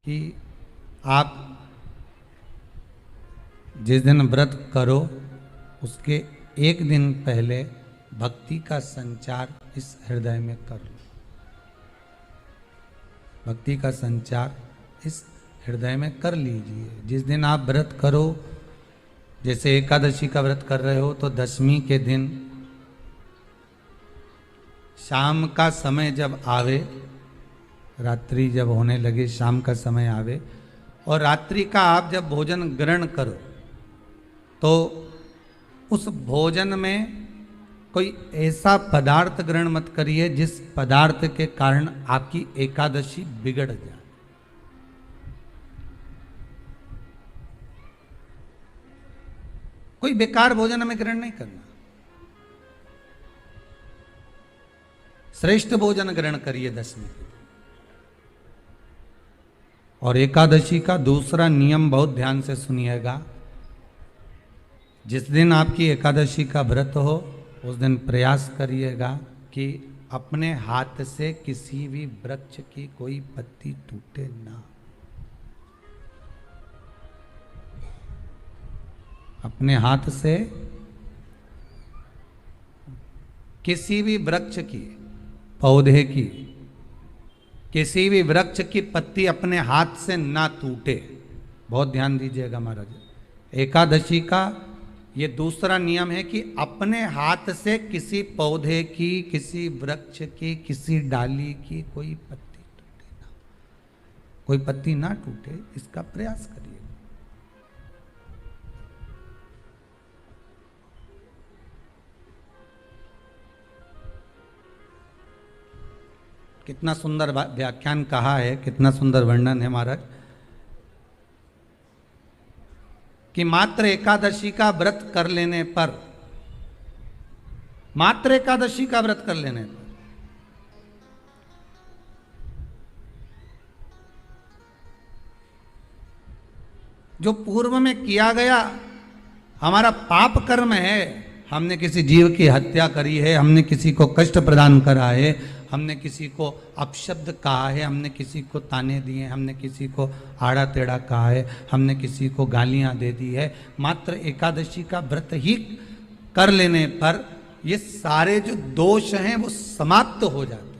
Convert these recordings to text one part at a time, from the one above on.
कि आप जिस दिन व्रत करो उसके एक दिन पहले भक्ति का संचार इस हृदय में कर लो। भक्ति का संचार इस हृदय में कर लीजिए। जिस दिन आप व्रत करो, जैसे एकादशी का व्रत कर रहे हो तो दशमी के दिन शाम का समय जब आवे, रात्रि जब होने लगे, शाम का समय आवे और रात्रि का आप जब भोजन ग्रहण करो तो उस भोजन में कोई ऐसा पदार्थ ग्रहण मत करिए जिस पदार्थ के कारण आपकी एकादशी बिगड़ जाए। कोई बेकार भोजन हमें ग्रहण नहीं करना, श्रेष्ठ भोजन ग्रहण करिए दशमी के दिन। और एकादशी का दूसरा नियम बहुत ध्यान से सुनिएगा। जिस दिन आपकी एकादशी का व्रत हो उस दिन प्रयास करिएगा कि अपने हाथ से किसी भी वृक्ष की कोई पत्ती टूटे ना। अपने हाथ से किसी भी वृक्ष की, पौधे की, किसी भी वृक्ष की पत्ती अपने हाथ से ना टूटे। बहुत ध्यान दीजिएगा महाराज। एकादशी का ये दूसरा नियम है कि अपने हाथ से किसी पौधे की, किसी वृक्ष की, किसी डाली की कोई पत्ती टूटे ना, कोई पत्ती ना टूटे, इसका प्रयास करिए। कितना सुंदर व्याख्यान कहा है, कितना सुंदर वर्णन है महाराज कि मात्र एकादशी का व्रत कर लेने पर, मात्र एकादशी का व्रत कर लेने पर जो पूर्व में किया गया हमारा पाप कर्म है, हमने किसी जीव की हत्या करी है, हमने किसी को कष्ट प्रदान करा है, हमने किसी को अपशब्द कहा है, हमने किसी को ताने दिए, हमने किसी को आड़ा टेढ़ा कहा है, हमने किसी को गालियां दे दी है, मात्र एकादशी का व्रत ही कर लेने पर ये सारे जो दोष हैं वो समाप्त हो जाते हैं।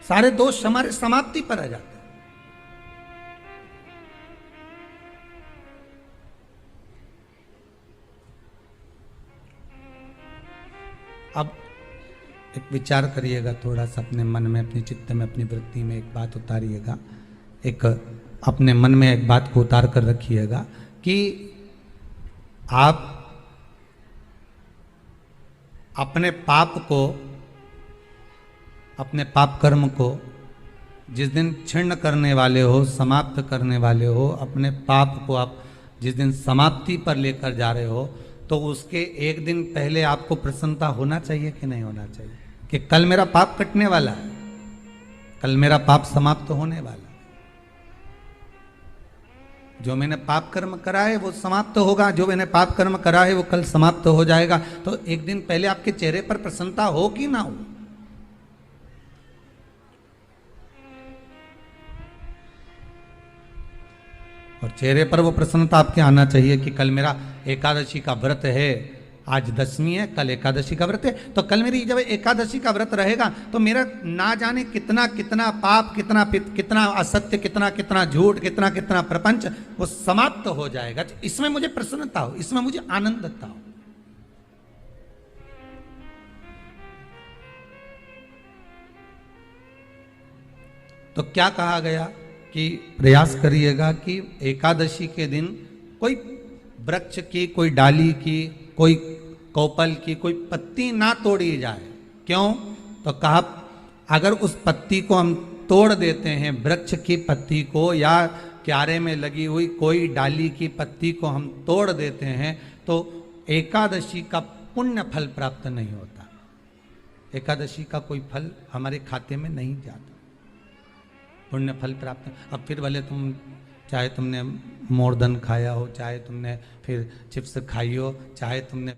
सारे दोष हमारे समाप्ति पर आ जाते हैं। अब एक विचार करिएगा थोड़ा सा अपने मन में, अपने चित्त में, अपनी वृत्ति में एक बात उतारिएगा। एक अपने मन में एक बात को उतार कर रखिएगा कि आप अपने पाप को, अपने पाप कर्म को जिस दिन क्षीण करने वाले हो, समाप्त करने वाले हो, अपने पाप को आप जिस दिन समाप्ति पर लेकर जा रहे हो तो उसके एक दिन पहले आपको प्रसन्नता होना चाहिए कि नहीं होना चाहिए कि कल मेरा पाप कटने वाला है, कल मेरा पाप समाप्त होने वाला है। जो मैंने पाप कर्म करा है वो समाप्त होगा, जो मैंने पाप कर्म करा है वो कल समाप्त हो जाएगा। तो एक दिन पहले आपके चेहरे पर प्रसन्नता हो कि ना हो? और चेहरे पर वो प्रसन्नता आपके आना चाहिए कि कल मेरा एकादशी का व्रत है, आज दशमी है, कल एकादशी का व्रत है, तो कल मेरी जब एकादशी का व्रत रहेगा तो मेरा ना जाने कितना कितना पाप, कितना असत्य, कितना झूठ, कितना प्रपंच वो समाप्त हो जाएगा। इसमें मुझे प्रसन्नता हो, इसमें मुझे आनंदता हो। तो क्या कहा गया कि प्रयास करिएगा कि एकादशी के दिन कोई वृक्ष की, कोई डाली की, कोई कोपल की कोई पत्ती ना तोड़ी जाए। क्यों? तो कहा अगर उस पत्ती को हम तोड़ देते हैं, वृक्ष की पत्ती को या क्यारे में लगी हुई कोई डाली की पत्ती को हम तोड़ देते हैं तो एकादशी का पुण्य फल प्राप्त नहीं होता, एकादशी का कोई फल हमारे खाते में नहीं जाता, पुण्य फल प्राप्त। अब फिर भले तुम, चाहे तुमने मोरधन खाया हो, चाहे तुमने फिर चिप्स खाई हो, चाहे तुमने